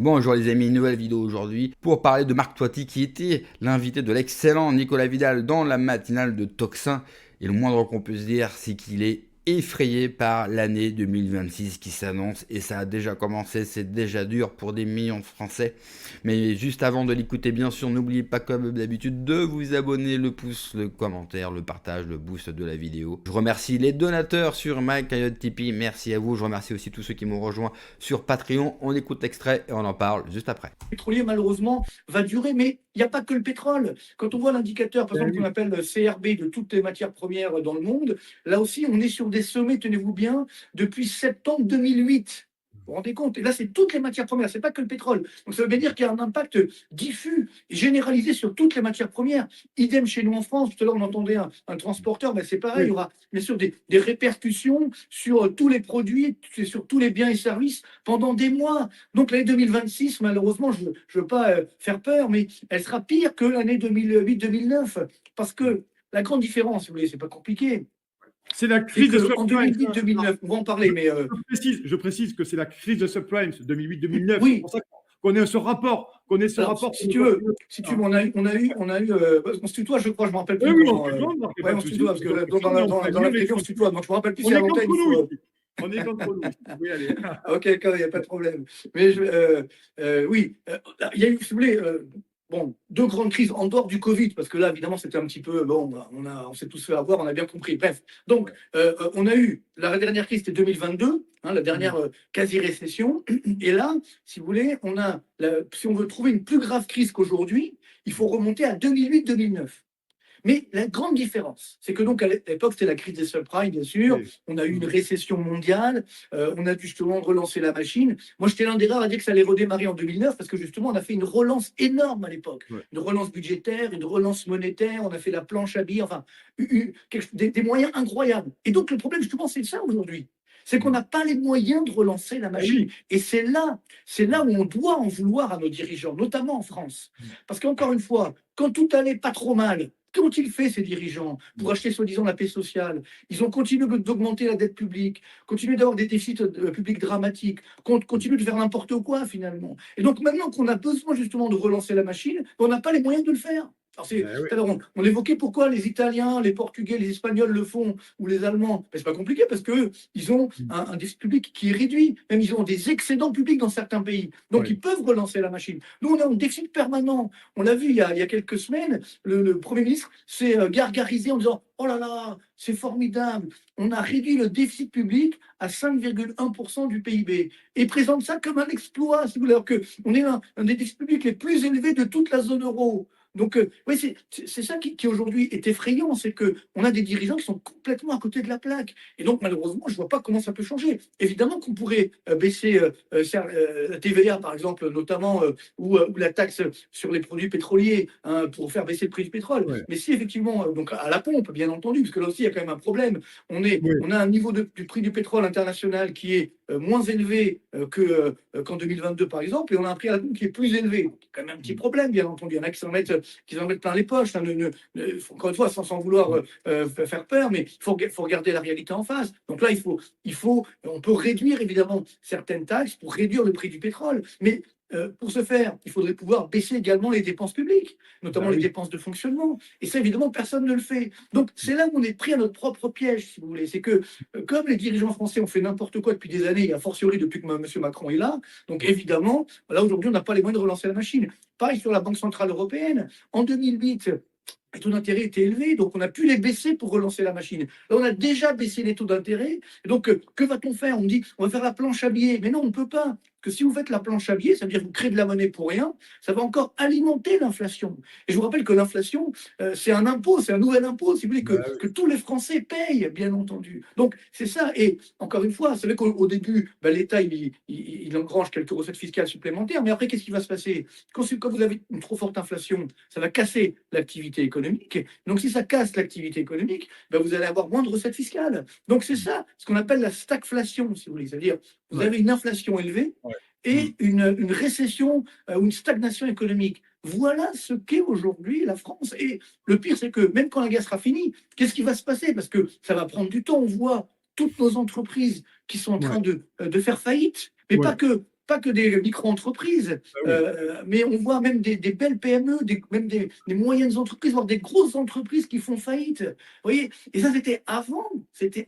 Bonjour les amis, nouvelle vidéo aujourd'hui pour parler de Marc Toiti qui était l'invité de l'excellent Nicolas Vidal dans la matinale de Tocsin. Et le moindre qu'on puisse dire, c'est qu'il est effrayé par l'année 2026 qui s'annonce et ça a déjà commencé, c'est déjà dur pour des millions de Français. Mais juste avant de l'écouter, bien sûr, n'oubliez pas comme d'habitude de vous abonner, le pouce, le commentaire, le partage, le boost de la vidéo. Je remercie les donateurs sur My Coyote Tipeee, merci à vous. Je remercie aussi tous ceux qui m'ont rejoint sur Patreon. On écoute l'extrait et on en parle juste après. Le pétrolier, malheureusement, va durer, mais il n'y a pas que le pétrole. Quand on voit l'indicateur, par exemple, qu'on appelle CRB de toutes les matières premières dans le monde, là aussi, on est sur des sommets, tenez-vous bien, depuis septembre 2008. Vous vous rendez compte? Et là, c'est toutes les matières premières, c'est pas que le pétrole. Donc ça veut bien dire qu'il y a un impact diffus, généralisé sur toutes les matières premières. Idem chez nous en France. Tout à l'heure, on entendait un transporteur, ben c'est pareil. Il y aura bien sûr des répercussions sur tous les produits, sur tous les biens et services pendant des mois. Donc l'année 2026, malheureusement, je ne veux pas faire peur, mais elle sera pire que l'année 2008-2009. Parce que la grande différence, si vous voulez, c'est pas compliqué. C'est la crise de En subprime. 2008-2009, on va en parler, mais Je précise que c'est la crise de subprime 2008-2009. oui. C'est pour ça qu'on est ce rapport. Alors, si tu veux, on a eu, on se tutoie, je crois, je me rappelle plus. Oui, comment, on on se tutoie, parce que dans la vidéo, on se tutoie, donc je me rappelle plus si on à est l'antenne. contre nous. On est contre nous. Oui, allez. Ok, il n'y a pas de problème. Mais oui, il y a eu, si vous voulez, bon, deux grandes crises en dehors du Covid, parce que là, évidemment, c'était un petit peu, bon, on s'est tous fait avoir, on a bien compris. Bref, donc, on a eu, la dernière crise, c'était 2022, hein, la dernière quasi-récession. Et là, si vous voulez, si on veut trouver une plus grave crise qu'aujourd'hui, il faut remonter à 2008-2009. Mais la grande différence, c'est que donc à l'époque, c'était la crise des subprimes, bien sûr. Oui. On a eu une récession mondiale. On a dû justement relancer la machine. Moi, j'étais l'un des rares à dire que ça allait redémarrer en 2009 parce que justement, on a fait une relance énorme à l'époque. Ouais. Une relance budgétaire, une relance monétaire. On a fait la planche à billets, enfin, des moyens incroyables. Et donc, le problème, justement, c'est ça aujourd'hui. C'est qu'on n'a pas les moyens de relancer la machine. Oui. Et c'est là où on doit en vouloir à nos dirigeants, notamment en France. Parce qu'encore une fois, quand tout allait pas trop mal, qu'ont-ils fait, ces dirigeants, pour acheter soi-disant la paix sociale? Ils ont continué d'augmenter la dette publique, continué d'avoir des déficits publics dramatiques, continué de faire n'importe quoi, finalement. Et donc, maintenant qu'on a besoin, justement, de relancer la machine, on n'a pas les moyens de le faire. Alors, on évoquait pourquoi les Italiens, les Portugais, les Espagnols le font, ou les Allemands. Mais c'est pas compliqué, parce qu'ils ont un déficit public qui est réduit. Même ils ont des excédents publics dans certains pays. Donc, ils peuvent relancer la machine. Nous, on a un déficit permanent. On l'a vu il y a quelques semaines, le Premier ministre s'est gargarisé en disant « Oh là là, c'est formidable, on a réduit le déficit public à 5,1% du PIB. » Et présente ça comme un exploit, si vous voulez, alors qu'on est un des déficits publics les plus élevés de toute la zone euro. Donc, oui, c'est ça qui aujourd'hui est effrayant, c'est qu'on a des dirigeants qui sont complètement à côté de la plaque. Et donc, malheureusement, je ne vois pas comment ça peut changer. Évidemment qu'on pourrait baisser la TVA, par exemple, notamment, ou la taxe sur les produits pétroliers, hein, pour faire baisser le prix du pétrole. Ouais. Mais si, effectivement, donc à la pompe, bien entendu, parce que là aussi, il y a quand même un problème. On a un niveau du prix du pétrole international qui est moins élevé qu'en 2022, par exemple, et on a un prix à la pompe qui est plus élevé. Donc, il y a quand même un petit problème, bien entendu. Il y en a qui en mettent plein les poches. Hein, encore une fois, sans vouloir faire peur, mais il faut regarder la réalité en face. Donc là, on peut réduire évidemment certaines taxes pour réduire le prix du pétrole, mais pour ce faire, il faudrait pouvoir baisser également les dépenses publiques, notamment les dépenses de fonctionnement. Et ça, évidemment, personne ne le fait. Donc, c'est là où on est pris à notre propre piège, si vous voulez. C'est que, comme les dirigeants français ont fait n'importe quoi depuis des années, et a fortiori depuis que M. Macron est là, donc évidemment, là, aujourd'hui, on n'a pas les moyens de relancer la machine. Pareil sur la Banque Centrale Européenne. En 2008, les taux d'intérêt étaient élevés, donc on a pu les baisser pour relancer la machine. Là, on a déjà baissé les taux d'intérêt. Et donc, que va-t-on faire? On me dit, on va faire la planche à billets. Mais non, on ne peut pas. Que si vous faites la planche à billets, ça veut dire que vous créez de la monnaie pour rien, ça va encore alimenter l'inflation. Et je vous rappelle que l'inflation, c'est un impôt, c'est un nouvel impôt, si vous voulez, que tous les Français payent, bien entendu. Donc, c'est ça. Et encore une fois, c'est vrai qu'au début, l'État, il engrange quelques recettes fiscales supplémentaires, mais après, qu'est-ce qui va se passer? Quand vous avez une trop forte inflation, ça va casser l'activité économique. Donc, si ça casse l'activité économique, vous allez avoir moins de recettes fiscales. Donc, c'est ça, ce qu'on appelle la stagflation, si vous voulez. C'est-à-dire, vous avez une inflation élevée, et une récession ou une stagnation économique. Voilà ce qu'est aujourd'hui la France. Et le pire, c'est que même quand la guerre sera finie, qu'est-ce qui va se passer? Parce que ça va prendre du temps. On voit toutes nos entreprises qui sont en train de faire faillite, mais pas que pas que des micro-entreprises, mais on voit même des belles PME, même des moyennes entreprises, voire des grosses entreprises qui font faillite. Vous voyez, et ça, c'était avant.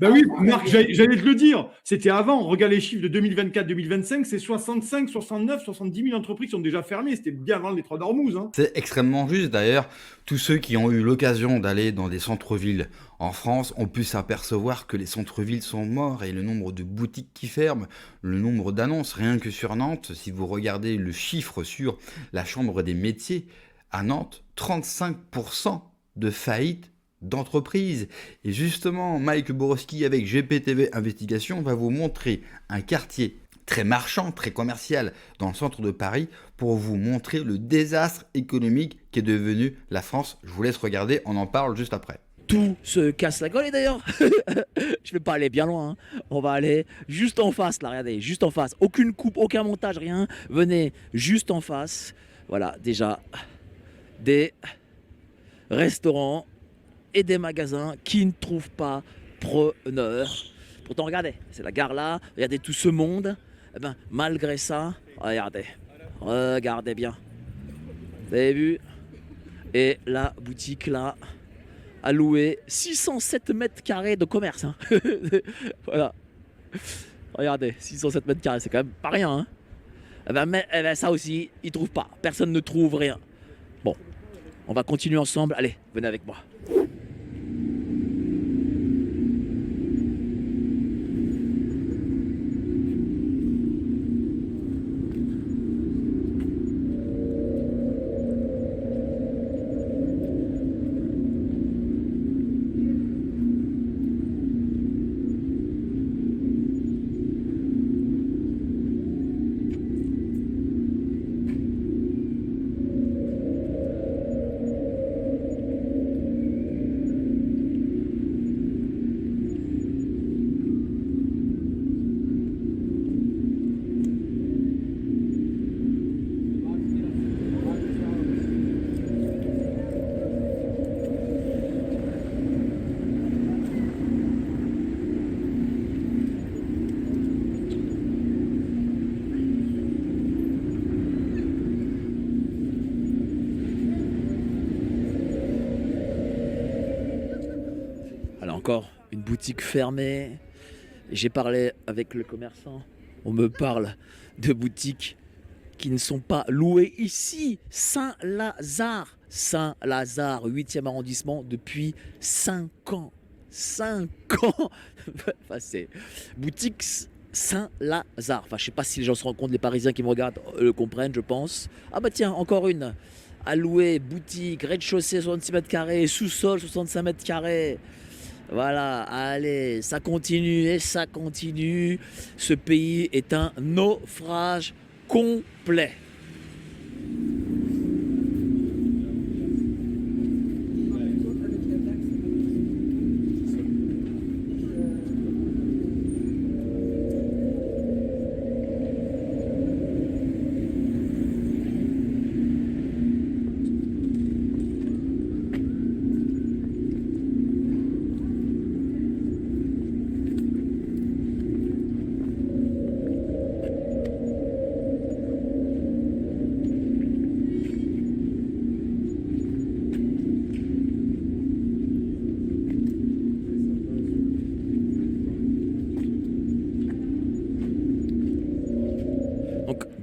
Oui, Marc, j'allais te le dire. C'était avant. Regarde les chiffres de 2024-2025, c'est 65, 69, 70 000 entreprises qui sont déjà fermées. C'était bien avant le détroit d'Ormuz. Hein. C'est extrêmement juste. D'ailleurs, tous ceux qui ont eu l'occasion d'aller dans des centres-villes en France ont pu s'apercevoir que les centres-villes sont morts et le nombre de boutiques qui ferment, le nombre d'annonces, rien que sur Nantes, si vous regardez le chiffre sur la Chambre des métiers, à Nantes, 35% de faillites d'entreprises. Et justement, Mike Borowski avec GPTV Investigation va vous montrer un quartier très marchand, très commercial dans le centre de Paris pour vous montrer le désastre économique qu'est devenu la France. Je vous laisse regarder, on en parle juste après. Tout se casse la gueule et d'ailleurs, je vais pas aller bien loin, hein. On va aller juste en face là, regardez, juste en face, aucune coupe, aucun montage, rien, venez juste en face, voilà, déjà des restaurants et des magasins qui ne trouvent pas preneur. Pourtant regardez, c'est la gare là, regardez tout ce monde, eh ben, malgré ça, regardez bien, vous avez vu, et la boutique là, a loué 607 mètres carrés de commerce. Hein. Voilà. Regardez, 607 mètres carrés, c'est quand même pas rien. Hein. Mais ça aussi, ils trouvent pas. Personne ne trouve rien. Bon, on va continuer ensemble. Allez, venez avec moi. Encore une boutique fermée. J'ai parlé avec le commerçant. On me parle de boutiques qui ne sont pas louées ici. Saint-Lazare. Saint-Lazare, 8e arrondissement, depuis 5 ans. 5 ans. Enfin, c'est boutique Saint-Lazare. Enfin, je sais pas si les gens se rendent compte, les Parisiens qui me regardent le comprennent, je pense. Ah bah tiens, encore une. À louer, boutique, rez-de-chaussée 66 mètres carrés, sous-sol 65 mètres carrés. Voilà, allez, ça continue et ça continue. Ce pays est un naufrage complet.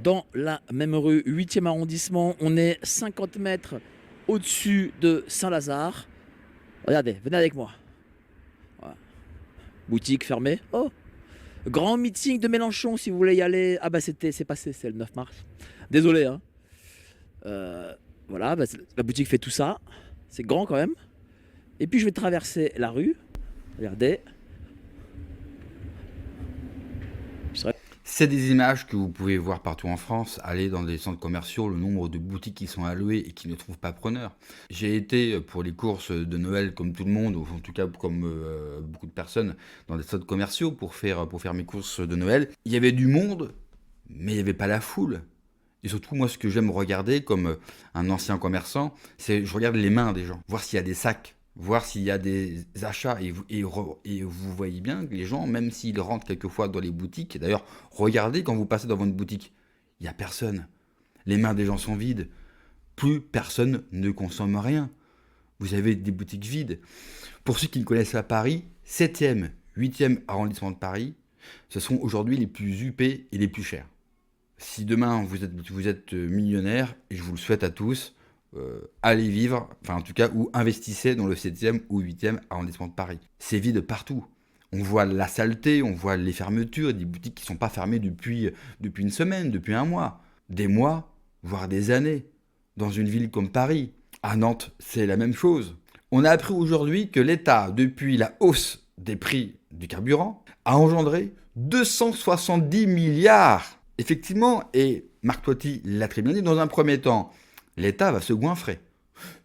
Dans la même rue, 8e arrondissement, on est 50 mètres au-dessus de Saint-Lazare. Regardez, venez avec moi. Voilà. Boutique fermée. Oh, grand meeting de Mélenchon si vous voulez y aller. Ah bah c'est passé, c'est le 9 mars. Désolé. Hein. Voilà, bah, la boutique fait tout ça. C'est grand quand même. Et puis je vais traverser la rue. Regardez. C'est des images que vous pouvez voir partout en France. Allez dans des centres commerciaux, le nombre de boutiques qui sont allouées et qui ne trouvent pas preneur. J'ai été pour les courses de Noël comme tout le monde, ou en tout cas comme beaucoup de personnes, dans des centres commerciaux pour faire mes courses de Noël. Il y avait du monde, mais il n'y avait pas la foule. Et surtout, moi, ce que j'aime regarder comme un ancien commerçant, c'est je regarde les mains des gens, voir s'il y a des sacs, voir s'il y a des achats. Et vous voyez bien que les gens, même s'ils rentrent quelquefois dans les boutiques, et d'ailleurs, regardez quand vous passez dans votre boutique, Il n'y a personne. Les mains des gens sont vides. Plus personne ne consomme rien. Vous avez des boutiques vides. Pour ceux qui ne connaissent pas Paris, 7e, 8e arrondissement de Paris, ce sont aujourd'hui les plus huppés et les plus chers. Si demain vous êtes millionnaire, et je vous le souhaite à tous, allez vivre, enfin en tout cas, ou investissez dans le 7e ou 8e arrondissement de Paris. C'est vide partout. On voit la saleté, on voit les fermetures, des boutiques qui ne sont pas fermées depuis une semaine, depuis un mois, des mois, voire des années, dans une ville comme Paris. À Nantes, c'est la même chose. On a appris aujourd'hui que l'État, depuis la hausse des prix du carburant, a engendré 270 milliards. Effectivement, et Marc Toiti l'a très bien dit, dans un premier temps, l'État va se goinfrer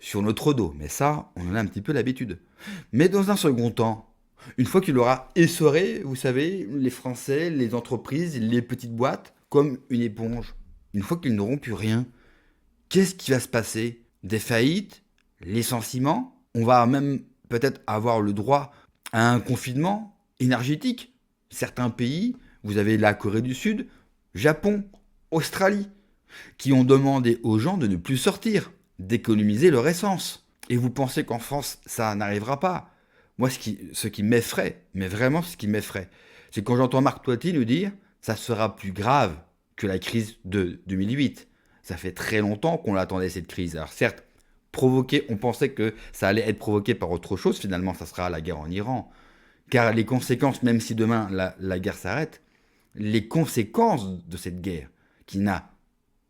sur notre dos. Mais ça, on en a un petit peu l'habitude. Mais dans un second temps, une fois qu'il aura essoré, vous savez, les Français, les entreprises, les petites boîtes, comme une éponge, une fois qu'ils n'auront plus rien, qu'est-ce qui va se passer? Des faillites? Licenciements? On va même peut-être avoir le droit à un confinement énergétique. Certains pays, vous avez la Corée du Sud, Japon, Australie, qui ont demandé aux gens de ne plus sortir, d'économiser leur essence. Et vous pensez qu'en France, ça n'arrivera pas? Moi, ce qui m'effraie, mais vraiment ce qui m'effraie, c'est quand j'entends Marc Toiti nous dire « ça sera plus grave que la crise de 2008 ». Ça fait très longtemps qu'on l'attendait, cette crise. Alors certes, on pensait que ça allait être provoqué par autre chose, finalement ça sera la guerre en Iran. Car les conséquences, même si demain la guerre s'arrête, les conséquences de cette guerre, qui n'a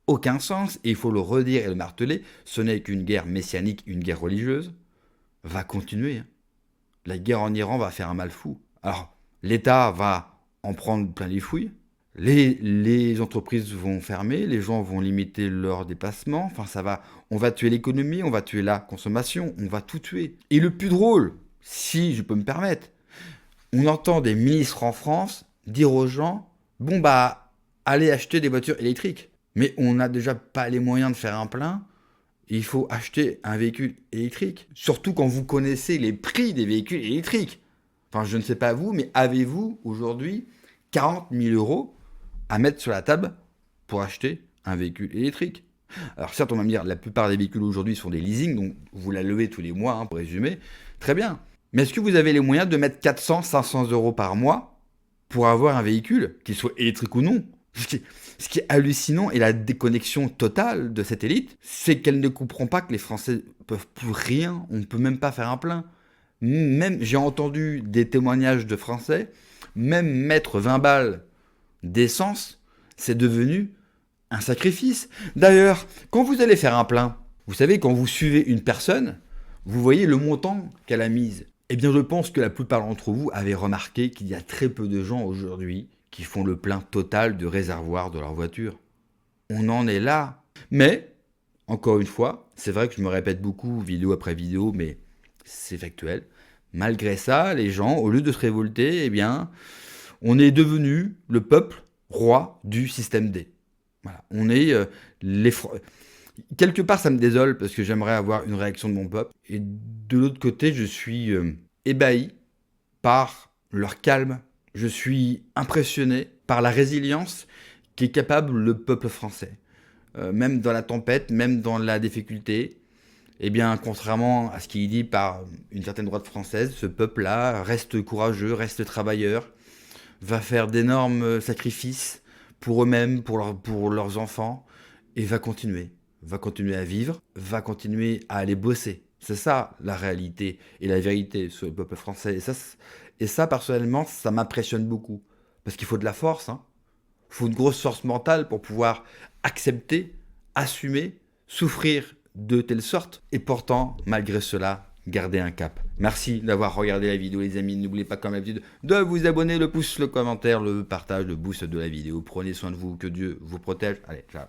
aucun sens, et il faut le redire et le marteler, ce n'est qu'une guerre messianique, une guerre religieuse, va continuer. La guerre en Iran va faire un mal fou. Alors, l'État va en prendre plein les fouilles, les entreprises vont fermer, les gens vont limiter leurs déplacements, on va tuer l'économie, on va tuer la consommation, on va tout tuer. Et le plus drôle, si je peux me permettre, on entend des ministres en France dire aux gens, bon bah, allez acheter des voitures électriques. Mais on n'a déjà pas les moyens de faire un plein, il faut acheter un véhicule électrique. Surtout quand vous connaissez les prix des véhicules électriques. Enfin, je ne sais pas vous, mais avez-vous aujourd'hui 40 000 € à mettre sur la table pour acheter un véhicule électrique? Alors certes, on va me dire, la plupart des véhicules aujourd'hui sont des leasing, donc vous la levez tous les mois, pour résumer. Très bien. Mais est-ce que vous avez les moyens de mettre 400, 500 € par mois pour avoir un véhicule, qu'il soit électrique ou non? Ce qui est hallucinant et la déconnexion totale de cette élite, c'est qu'elle ne comprend pas que les Français peuvent plus rien, on ne peut même pas faire un plein. Même, j'ai entendu des témoignages de Français, même mettre 20 balles d'essence, c'est devenu un sacrifice. D'ailleurs, quand vous allez faire un plein, vous savez, quand vous suivez une personne, vous voyez le montant qu'elle a mise. Eh bien, je pense que la plupart d'entre vous avez remarqué qu'il y a très peu de gens aujourd'hui qui font le plein total de réservoir de leur voiture. On en est là. Mais, encore une fois, c'est vrai que je me répète beaucoup, vidéo après vidéo, mais c'est factuel. Malgré ça, les gens, au lieu de se révolter, eh bien, on est devenu le peuple roi du système D. Voilà. On est quelque part, ça me désole parce que j'aimerais avoir une réaction de mon peuple. Et de l'autre côté, je suis ébahi par leur calme. Je suis impressionné par la résilience qu'est capable le peuple français. Même dans la tempête, même dans la difficulté, eh bien, contrairement à ce qui est dit par une certaine droite française, ce peuple-là reste courageux, reste travailleur, va faire d'énormes sacrifices pour eux-mêmes, pour leurs enfants, et va continuer à vivre, va continuer à aller bosser. C'est ça la réalité et la vérité sur le peuple français. Et ça, personnellement, ça m'impressionne beaucoup. Parce qu'il faut de la force, hein. Il faut une grosse force mentale pour pouvoir accepter, assumer, souffrir de telle sorte. Et pourtant, malgré cela, garder un cap. Merci d'avoir regardé la vidéo, les amis. N'oubliez pas, comme d'habitude, de vous abonner, le pouce, le commentaire, le partage, le boost de la vidéo. Prenez soin de vous, que Dieu vous protège. Allez, ciao.